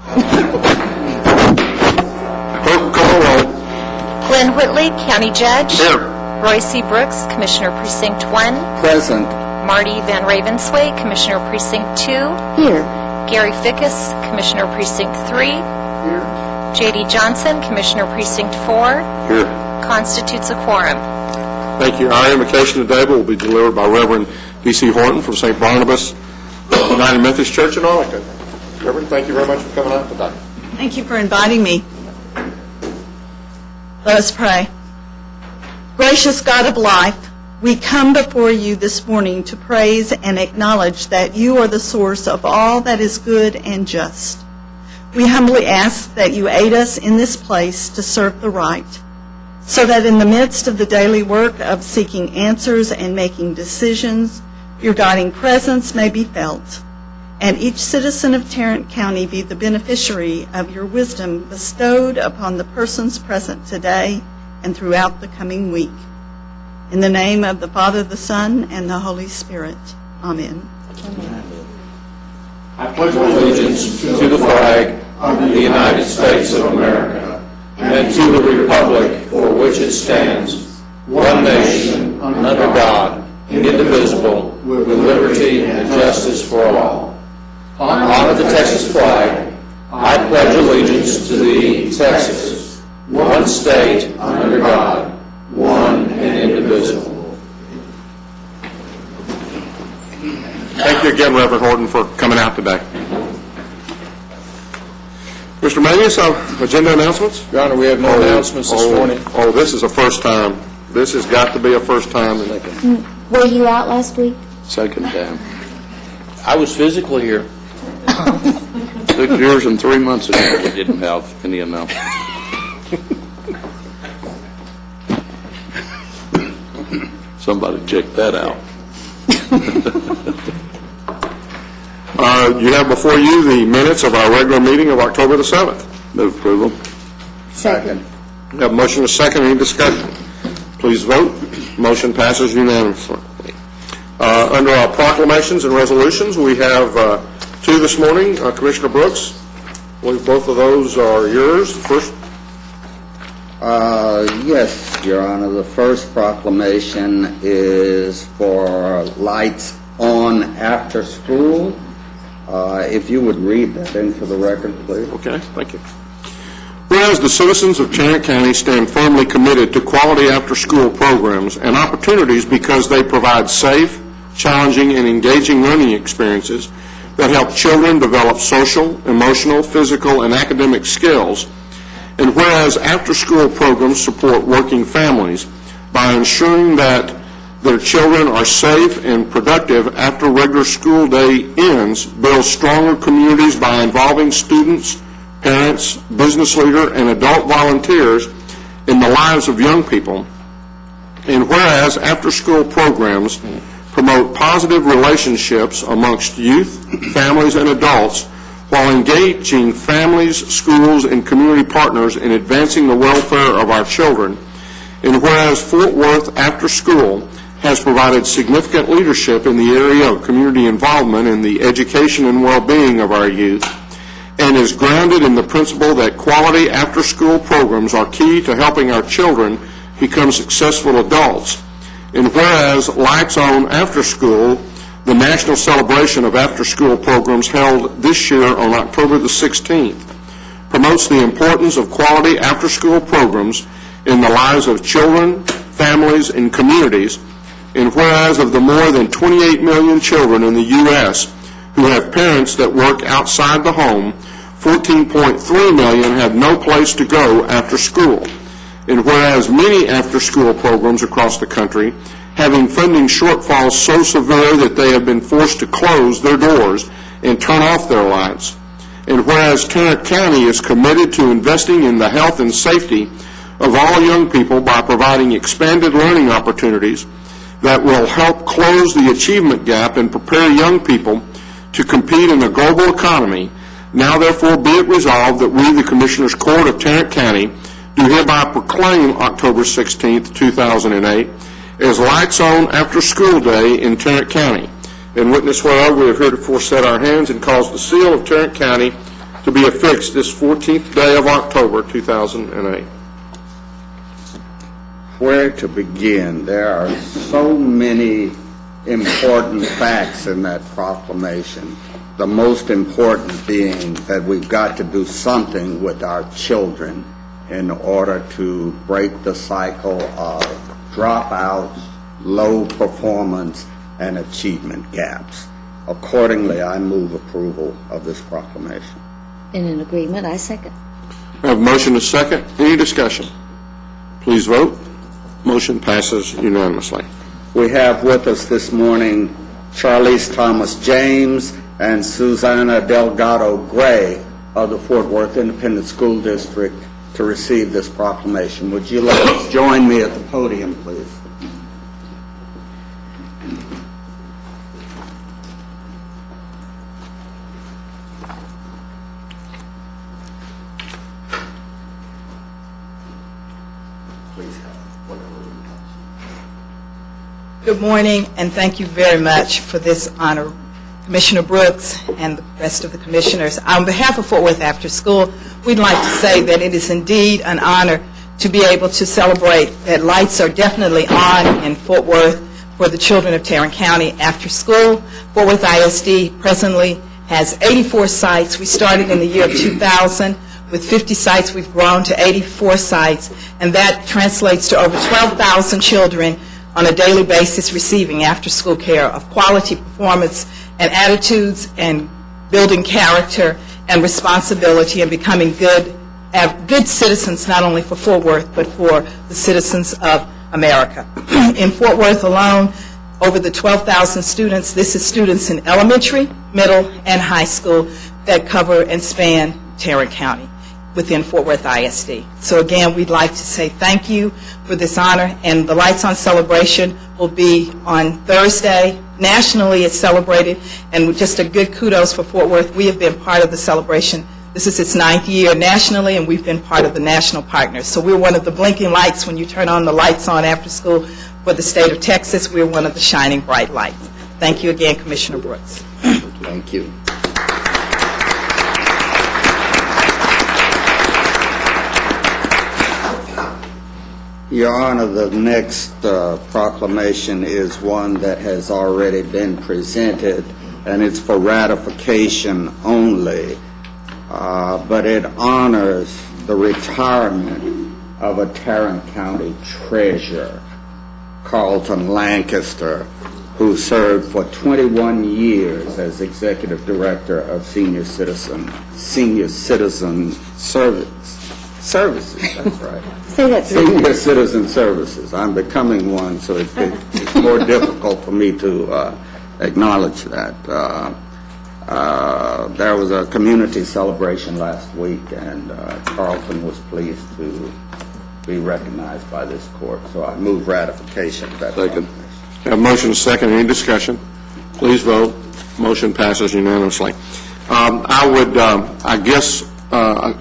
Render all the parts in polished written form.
Clerk, call roll. Glenn Whitley, County Judge. Here. Roy C. Brooks, Commissioner Precinct 1. Present. Marty Van Ravensway, Commissioner Precinct 2. Here. Gary Fickus, Commissioner Precinct 3. Here. J.D. Johnson, Commissioner Precinct 4. Here. Constitutes a quorum. Thank you. Our invocation today will be delivered by Reverend D.C. Horton from St. Barnabas United Methodist Church in Arlington. Reverend, thank you very much for coming out today. Thank you for inviting me. Let us pray. Gracious God of life, we come before you this morning to praise and acknowledge that you are the source of all that is good and just. We humbly ask that you aid us in this place to serve the right, so that in the midst of the daily work of seeking answers and making decisions, your guiding presence may be felt, and each citizen of Tarrant County be the beneficiary of your wisdom bestowed upon the persons present today and throughout the coming week. In the name of the Father, the Son, and the Holy Spirit. Amen. I pledge allegiance to the flag of the United States of America and to the republic for which it stands, one nation, under God, indivisible, with liberty and justice for all. Honor the Texas flag. I pledge allegiance to thee, Texas, one state, under God, one and indivisible. Thank you again, Reverend Horton, for coming out today. Mr. Manius, agenda announcements? Your Honor, we have no announcements this morning. Oh, this is a first time. This has got to be a first time. Were you out last week? Second time. I was physically here. 6 years and 3 months ago, we didn't have any announcements. Somebody check that out. You have before you the minutes of our regular meeting of October the 7th. Move approval. Second. We have a motion and a second. Any discussion? Please vote. Motion passes unanimously. Under our proclamations and resolutions, we have two this morning. Commissioner Brooks, I believe both of those are yours. First. Yes, Your Honor. The first proclamation is for lights on after school. If you would read that into the record, please. Okay, thank you. Whereas the citizens of Tarrant County stand firmly committed to quality after-school programs and opportunities because they provide safe, challenging, and engaging learning experiences that help children develop social, emotional, physical, and academic skills. And whereas after-school programs support working families by ensuring that their children are safe and productive after regular school day ends, build stronger communities by involving students, parents, business leaders, and adult volunteers in the lives of young people. And whereas after-school programs promote positive relationships amongst youth, families, and adults while engaging families, schools, and community partners in advancing the welfare of our children. And whereas Fort Worth After School has provided significant leadership in the area of community involvement in the education and well-being of our youth, and is grounded in the principle that quality after-school programs are key to helping our children become successful adults. And whereas Lights On After School, the national celebration of after-school programs held this year on October the 16th, promotes the importance of quality after-school programs in the lives of children, families, and communities. And whereas of the more than 28 million children in the U.S. who have parents that work outside the home, 14.3 million have no place to go after school. And whereas many after-school programs across the country having funding shortfalls so severe that they have been forced to close their doors and turn off their lights. And whereas Tarrant County is committed to investing in the health and safety of all young people by providing expanded learning opportunities that will help close the achievement gap and prepare young people to compete in the global economy, now therefore be it resolved that we, the Commissioners Court of Tarrant County, do hereby proclaim October 16th, 2008 as Lights On After School Day in Tarrant County. In witness whereof we have heretofore set our hands and caused the seal of Tarrant County to be affixed this 14th day of October, 2008. Where to begin? There are so many important facts in that proclamation. The most important being that we've got to do something with our children in order to break the cycle of dropouts, low performance, and achievement gaps. Accordingly, I move approval of this proclamation. In an agreement, I second. I have a motion and a second. Any discussion? Please vote. Motion passes unanimously. We have with us this morning Charlize Thomas James and Susanna Delgado Gray of the Fort Worth Independent School District to receive this proclamation. Would you ladies join me at the podium, please? Good morning, and thank you very much for this honor, Commissioner Brooks and the rest of the commissioners. On behalf of Fort Worth After School, we'd like to say that it is indeed an honor to be able to celebrate that lights are definitely on in Fort Worth for the children of Tarrant County after school. Fort Worth ISD presently has 84 sites. We started in the year of 2000. With 50 sites, we've grown to 84 sites, and that translates to over 12,000 children on a daily basis receiving after-school care of quality performance and attitudes and building character and responsibility and becoming good citizens, not only for Fort Worth, but for the citizens of America. In Fort Worth alone, over the 12,000 students, this is students in elementary, middle, and high school that cover and span Tarrant County within Fort Worth ISD. So again, we'd like to say thank you for this honor, and the Lights On celebration will be on Thursday. Nationally, it's celebrated, and with just a good kudos for Fort Worth. We have been part of the celebration. This is its 9th year nationally, and we've been part of the national partners. So we're one of the blinking lights when you turn on the lights on after school for the state of Texas. We're one of the shining bright lights. Thank you again, Commissioner Brooks. Thank you. Your Honor, the next proclamation is one that has already been presented, and it's for ratification only, but it honors the retirement of a Tarrant County treasurer, Carlton Lancaster, who served for 21 years as Executive Director of Senior Citizen Services, that's right. Say that three Senior times. Citizen Services. I'm becoming one, so it's more difficult for me to acknowledge that. There was a community celebration last week, and Carlton was pleased to be recognized by this court. So I move ratification of that. Second. Have a motion and a second. Any discussion? Please vote. Motion passes unanimously. I guess,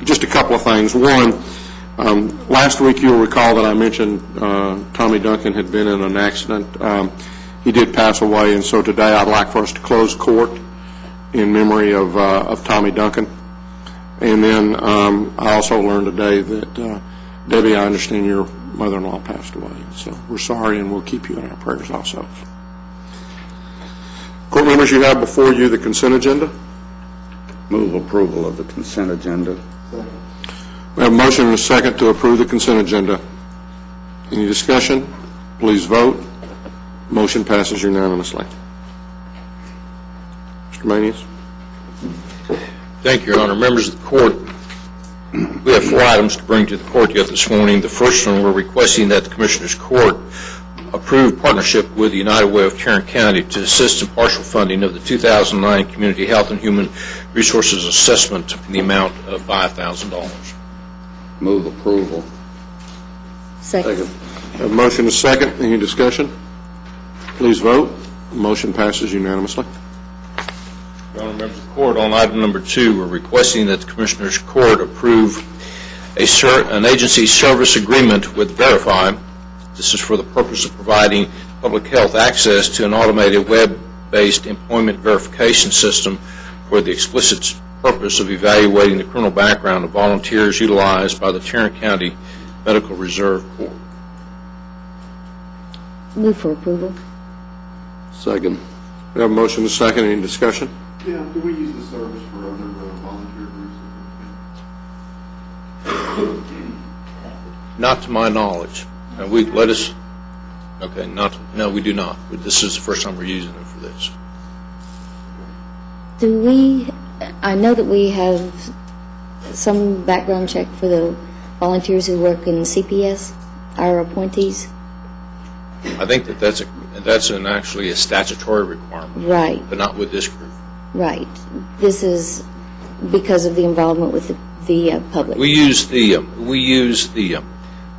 just a couple of things. One, last week you'll recall that I mentioned Tommy Duncan had been in an accident. He did pass away, and so today I'd like for us to close court in memory of Tommy Duncan. And then I also learned today that, Debbie, I understand your mother-in-law passed away. So we're sorry, and we'll keep you in our prayers also. Court members, you have before you the consent agenda. Move approval of the consent agenda. We have a motion and a second to approve the consent agenda. Any discussion? Please vote. Motion passes unanimously. Mr. Manius? Thank you, Your Honor. Members of the court, we have 4 items to bring to the court yet this morning. The first one, we're requesting that the Commissioners' Court approve partnership with the United Way of Tarrant County to assist in partial funding of the 2009 Community Health and Human Resources Assessment in the amount of $5,000. Move approval. Second. Have a motion and a second. Any discussion? Please vote. Motion passes unanimously. Your Honor, members of the court, on item number 2, we're requesting that the Commissioners' Court approve an agency service agreement with Verify. This is for the purpose of providing public health access to an automated web-based employment verification system for the explicit purpose of evaluating the criminal background of volunteers utilized by the Tarrant County Medical Reserve Corps. Move for approval. Second. We have a motion and a second. Any discussion? Yeah, do we use the service for other volunteer groups? Not to my knowledge. And we let us. Okay, no, we do not. This is the first time we're using them for this. Do we, I know that we have some background check for the volunteers who work in CPS, our appointees. I think that's actually a statutory requirement. Right, But not with this group. right. This is because of the involvement with the public. We use the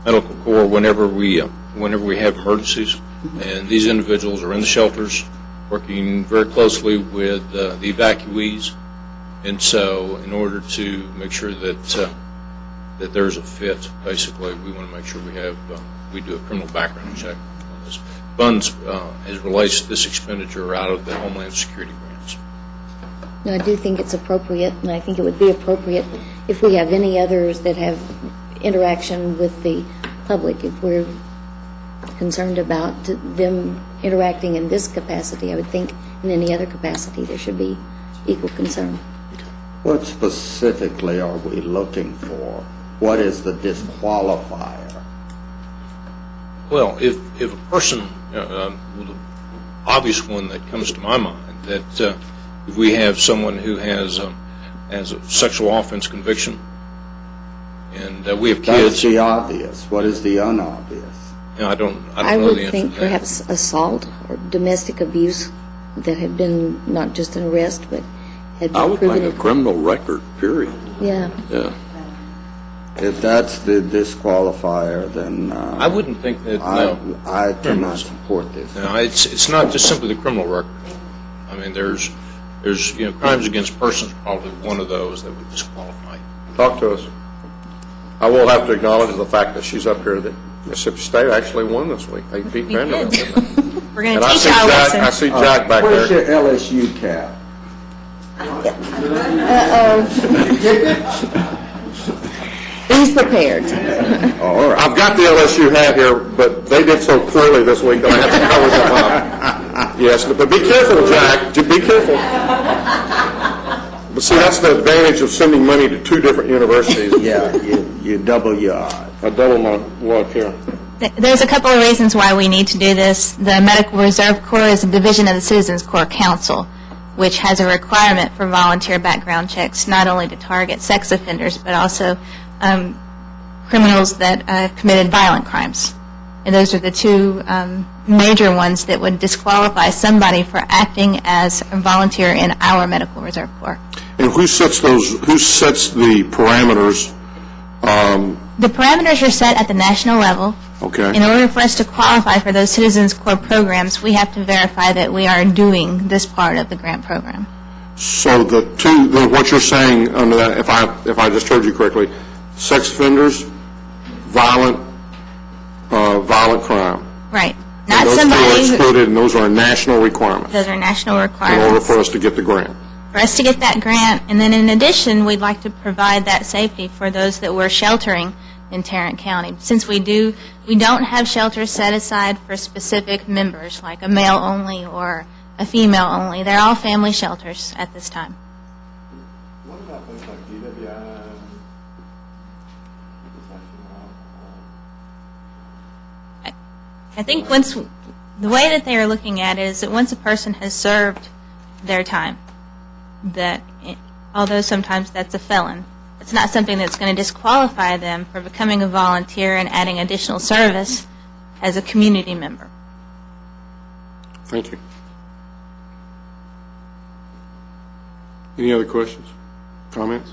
medical corps whenever we have emergencies, and these individuals are in the shelters, working very closely with the evacuees, and so in order to make sure that there's a fit, basically, we want to make sure we do a criminal background check on this. Funds as relates to this expenditure out of the Homeland Security grants. No, I do think it's appropriate, and I think it would be appropriate if we have any others that have interaction with the public. If we're concerned about them interacting in this capacity, I would think in any other capacity there should be equal concern. What specifically are we looking for? What is the disqualifier? Well, if a person, the obvious one that comes to my mind, that if we have someone who has a sexual offense conviction, and we have That's kids. the obvious. What is the unobvious? I don't I know would the answer think to that. perhaps assault or domestic abuse that had been not just an arrest, but had been I would proven. think a criminal record, period. Yeah. Yeah. If that's the disqualifier, then I wouldn't think that. No, I cannot support this. no, it's not just simply the criminal record. I mean, there's crimes against persons, probably one of those that would disqualify. Talk to us. I will have to acknowledge the fact that she's up here that Mississippi State actually won this week. They beat Vanderbilt, didn't they? We're going And to I teach see our Jack, I lesson. see Jack back Where's there. your LSU cap? He's prepared. All right. I've got the LSU hat here, but they did so poorly this week that I have to cover them up. Yes, but be careful, Jack. Be careful. But see, that's the advantage of sending money to two different universities. Yeah, you double your odds. I double my luck here. There's a couple of reasons why we need to do this. The Medical Reserve Corps is a division of the Citizens Corps Council, which has a requirement for volunteer background checks, not only to target sex offenders, but also criminals that have committed violent crimes. And those are the two major ones that would disqualify somebody for acting as a volunteer in our Medical Reserve Corps. And who sets the parameters? The parameters are set at the national level. Okay. In order for us to qualify for those Citizens Corps programs, we have to verify that we are doing this part of the grant program. So what you're saying under that, if I just heard you correctly, sex offenders, violent crime. Right. And Not those two are somebody who, excluded, and those are national requirements those are national in order requirements. for us to get the grant. For us to get that grant, and then in addition, we'd like to provide that safety for those that we're sheltering in Tarrant County. Since we don't have shelters set aside for specific members, like a male only or a female only. They're all family shelters at this time. What about things like DWI? I think the way that they are looking at it is that once a person has served their time, that although sometimes that's a felon, it's not something that's going to disqualify them for becoming a volunteer and adding additional service as a community member. Thank you. Any other questions, comments?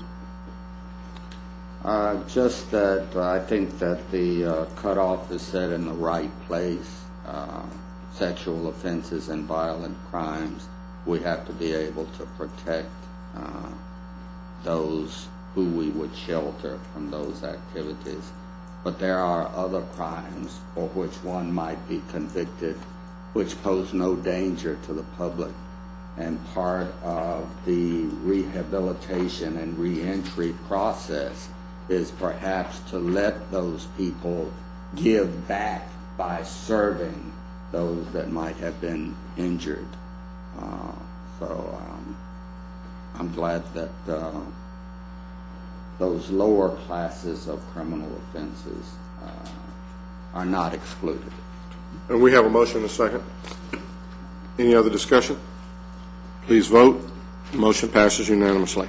Just that I think that the cutoff is set in the right place. Sexual offenses and violent crimes, we have to be able to protect those who we would shelter from those activities. But there are other crimes for which one might be convicted which pose no danger to the public. And part of the rehabilitation and reentry process is perhaps to let those people give back by serving those that might have been injured. I'm glad that those lower classes of criminal offenses are not excluded. And we have a motion and a second. Any other discussion? Please vote. Motion passes unanimously.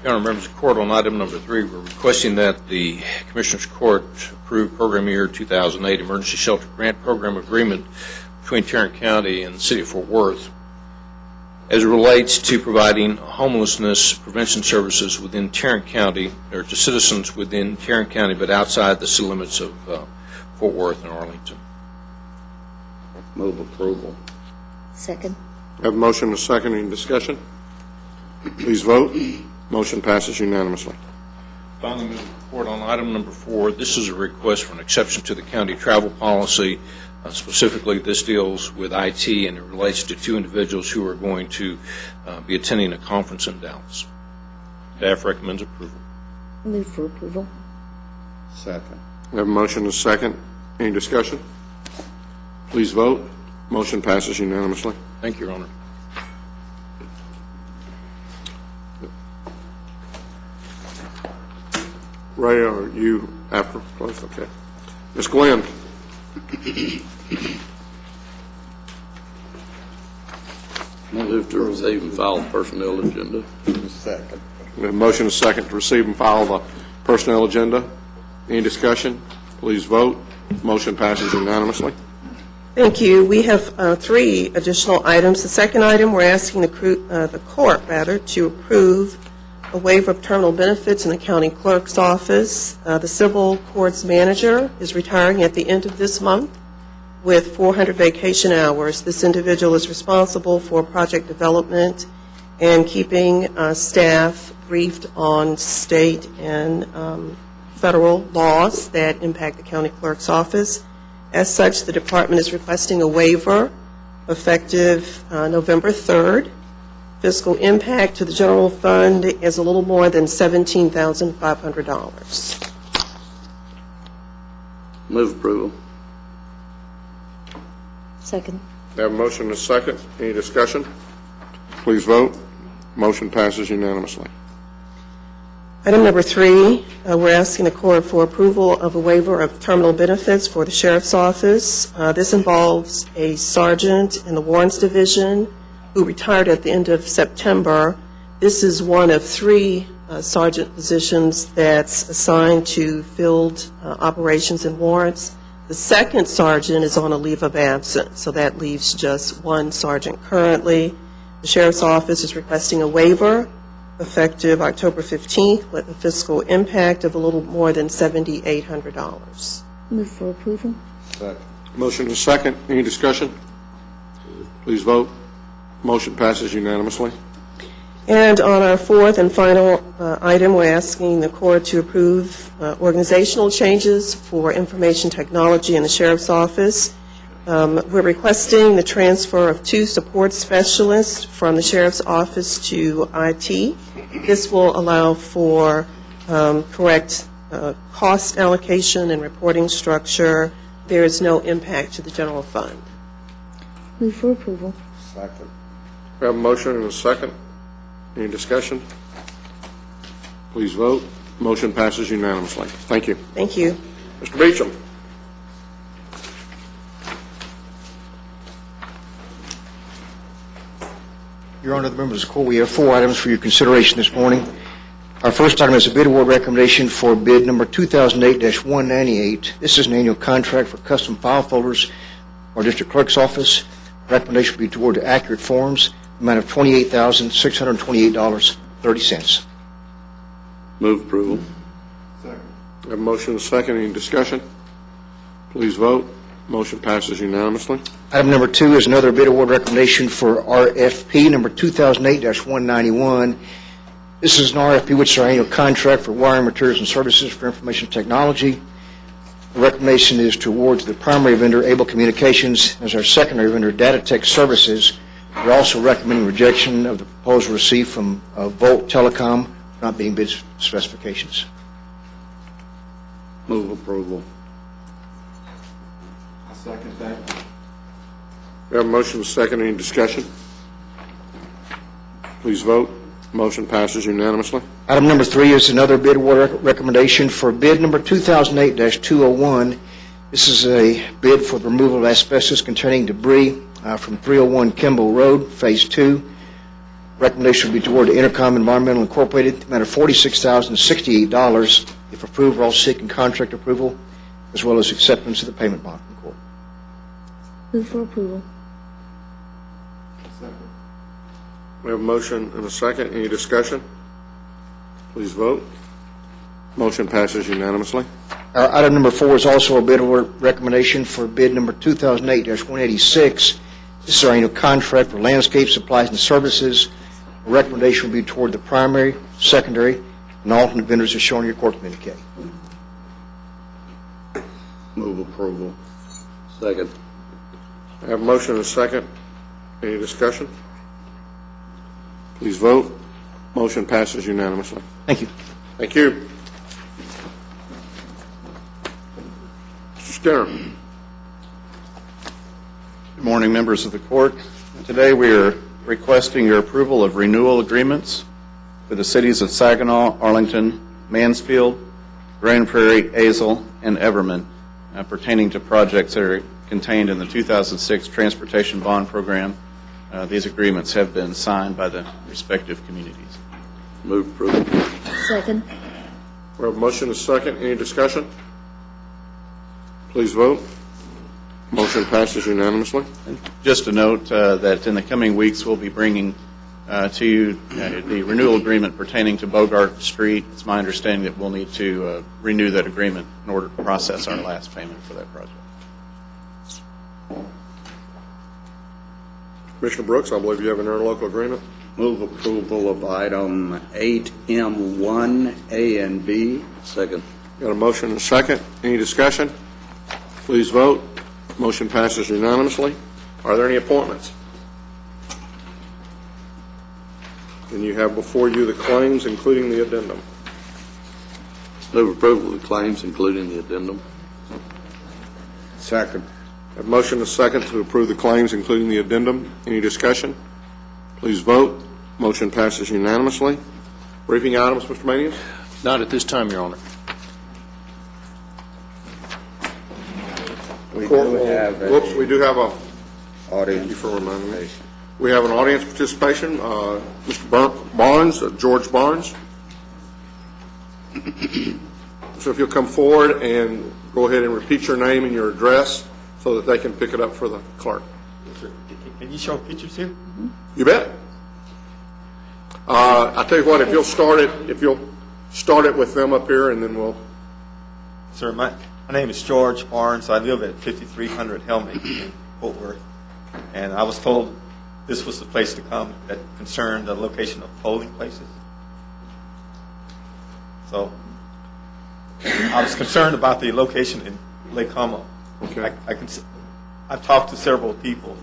Your Honor, members of the court, on item number 3, we're requesting that the Commissioners Court approve program year 2008 Emergency Shelter Grant Program Agreement between Tarrant County and the City of Fort Worth as it relates to providing homelessness prevention services within Tarrant County, or to citizens within Tarrant County, but outside the city limits of Fort Worth and Arlington. Move approval. Second. I have a motion and a second. Any discussion? Please vote. Motion passes unanimously. Finally, move the court on item number 4. This is a request for an exception to the county travel policy. Specifically, this deals with IT, and it relates to 2 individuals who are going to be attending a conference in Dallas. Staff recommends approval. Move for approval. Second. I have a motion and a second. Any discussion? Please vote. Motion passes unanimously. Thank you, Your Honor. Ray, are you after close? Okay. Ms. Glenn. Move to receive and file the personnel agenda. Second. We have a motion and a second to receive and file the personnel agenda. Any discussion? Please vote. Motion passes unanimously. Thank you. We have 3 additional items. The second item, we're asking the court to approve a waiver of terminal benefits in the county clerk's office. The civil courts manager is retiring at the end of this month with 400 vacation hours. This individual is responsible for project development and keeping staff briefed on state and federal laws that impact the county clerk's office. As such, the department is requesting a waiver effective November 3rd. Fiscal impact to the general fund is a little more than $17,500. Move approval. Second. We have a motion and a second. Any discussion? Please vote. Motion passes unanimously. Item number 3, we're asking the court for approval of a waiver of terminal benefits for the sheriff's office. This involves a sergeant in the Warrants Division who retired at the end of September. This is one of 3 sergeant positions that's assigned to field operations and warrants. The second sergeant is on a leave of absence, so that leaves just 1 sergeant currently. The sheriff's office is requesting a waiver effective October 15th with a fiscal impact of a little more than $7,800. Move for approval. Second. Motion and a second. Any discussion? Please vote. Motion passes unanimously. And on our 4th and final item, we're asking the court to approve organizational changes for information technology in the sheriff's office. We're requesting the transfer of 2 support specialists from the sheriff's office to IT. This will allow for correct cost allocation and reporting structure. There is no impact to the general fund. Move for approval. Second. We have a motion and a second. Any discussion? Please vote. Motion passes unanimously. Thank you. Thank you. Mr. Beecham. Your Honor, the members of the court, we have 4 items for your consideration this morning. Our first item is a bid award recommendation for bid number 2008-198. This is an annual contract for custom file folders for our district clerk's office. Recommendation will be toward accurate forms, amount of $28,628.30. Move approval. Second. We have a motion and a second. Any discussion? Please vote. Motion passes unanimously. Item number 2 is another bid award recommendation for RFP number 2008-191. This is an RFP, which is our annual contract for wiring materials and services for information technology. The recommendation is to award to the primary vendor, Able Communications, as our secondary vendor, Data Tech Services, We're also recommending rejection of the proposal received from Volt Telecom, not meeting bid specifications. Move approval. I second that. We have a motion and a second. Any discussion? Please vote. Motion passes unanimously. Item number 3 is another bid award recommendation for bid number 2008-201. This is a bid for the removal of asbestos containing debris from 301 Kimball Road, Phase 2. Recommendation would be toward Intercom Environmental Incorporated, the amount of $46,068. If approved, we're all seeking contract approval, as well as acceptance of the payment bond from court. Move for approval. Second. We have a motion and a second. Any discussion? Please vote. Motion passes unanimously. Item number 4 is also a bid award recommendation for bid number 2008-186. This is our annual contract for landscape supplies and services. The recommendation will be toward the primary, secondary, and alternate vendors as shown in your court communique. Move approval. Second. I have a motion and a second. Any discussion? Please vote. Motion passes unanimously. Thank you. Thank you. Mr. Skinner. Good morning, members of the court. Today we are requesting your approval of renewal agreements for the cities of Saginaw, Arlington, Mansfield, Grand Prairie, Azle, and Everman pertaining to projects that are contained in the 2006 Transportation Bond Program. These agreements have been signed by the respective communities. Move approval. Second. We have a motion and a second. Any discussion? Please vote. Motion passes unanimously. Just a note that in the coming weeks we'll be bringing to you the renewal agreement pertaining to Bogart Street. It's my understanding that we'll need to renew that agreement in order to process our last payment for that project. Commissioner Brooks, I believe you have an interlocal agreement. Move approval of item 8M1, A and B. Second. Got a motion and a second. Any discussion? Please vote. Motion passes unanimously. Are there any appointments? And you have before you the claims, including the addendum. Move approval of the claims, including the addendum. Second. A motion and a second to approve the claims, including the addendum. Any discussion? Please vote. Motion passes unanimously. Briefing items, Mr. Manius? Not at this time, Your Honor. We do have Whoops, we do have a, audience. thank you for reminding me. We have an audience participation. Mr. Barnes, George Barnes. So if you'll come forward and go ahead and repeat your name and your address so that they can pick it up for the clerk. Can you show pictures here? You bet. I tell you what, if you'll start it with them up here, and then we'll. Sir, my name is George Barnes. I live at 5300 Helmick in Fort Worth, and I was told this was the place to come that concerned the location of polling places. So I was concerned about the location in Lake Como. Okay. I've talked to several people,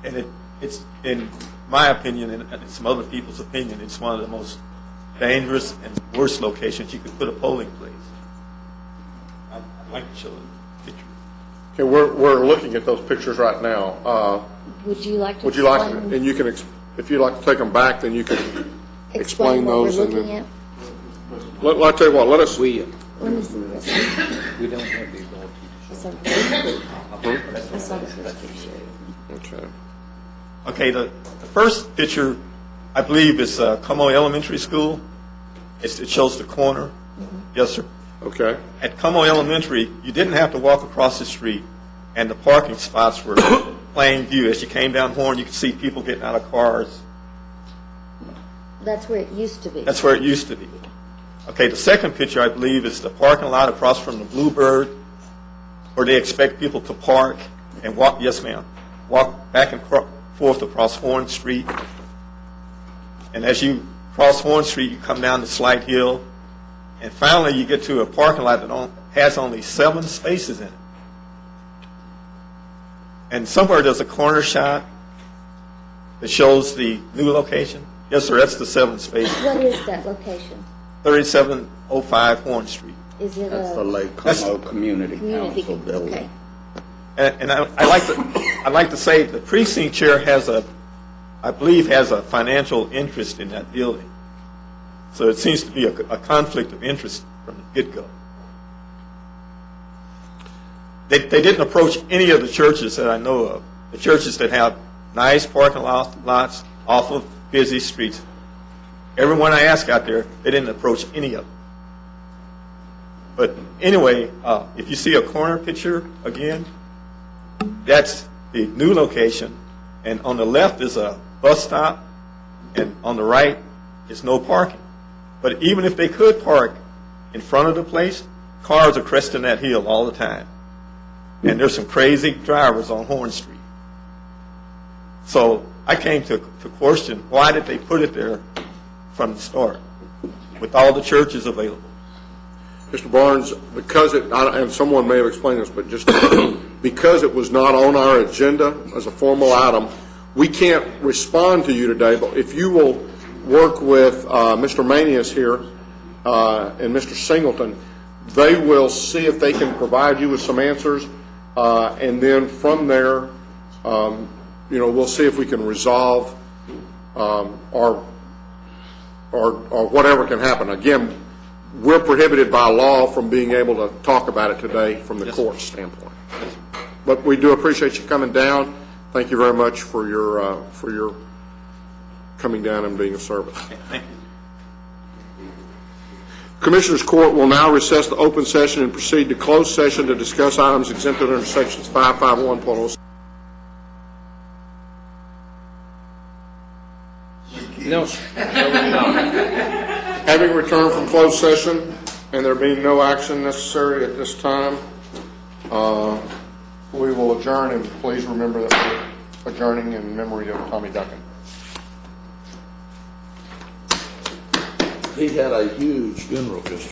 and it's in my opinion, and some other people's opinion, it's one of the most dangerous and worst locations you could put a polling place. I'd like to show the picture. Okay, we're looking at those pictures right now. Would you like to Would you like, explain- and you can, if you'd like to take them back, then you can explain what those. we're And looking then, at? I'll tell you what, let us. Let me see this. We don't have the ability I saw the first picture. Okay. Okay, the first picture, I believe, is Como Elementary School. It shows the corner. Yes, sir. Okay. At Como Elementary, you didn't have to walk across the street, and the parking spots were plain view. As you came down Horn, you could see people getting out of cars. That's where it used to be. That's where it used to be. Okay, the second picture, I believe, is the parking lot across from the Bluebird, where they expect people to park and walk, yes, ma'am, walk back and forth across Horn Street. And as you cross Horn Street, you come down the slight hill, and finally you get to a parking lot that has only 7 spaces in it. And somewhere there's a corner shop, that shows the new location? Yes, sir, that's the seventh space, What is that location? 3705 Horn Street. Is it That's the a Lake Como Community community? Council building. Okay. And I'd like to say the precinct chair I believe has a financial interest in that building. So it seems to be a conflict of interest from the get-go. They didn't approach any of the churches that I know of, the churches that have nice parking lots off of busy streets. Everyone I asked out there, they didn't approach any of them. But anyway, if you see a corner picture again, that's the new location, and on the left is a bus stop, and on the right is no parking. But even if they could park in front of the place, cars are cresting that hill all the time. And there's some crazy drivers on Horn Street. So I came to question, why did they put it there from the start with all the churches available? Mr. Barnes, because and someone may have explained this, but just because it was not on our agenda as a formal item, we can't respond to you today, but if you will work with Mr. Manius here and Mr. Singleton, they will see if they can provide you with some answers, and then from there, we'll see if we can resolve or whatever can happen. Again, we're prohibited by law from being able to talk about it today from the court standpoint. But we do appreciate you coming down. Thank you very much for your coming down and being of service. Thank you. Commissioners Court will now recess the open session and proceed to closed session to discuss items exempted under sections 551.06. No, Having returned from closed session and there being no action necessary at this time, we will adjourn, and please remember that we're adjourning in memory of Tommy Duncan. he had a huge funeral just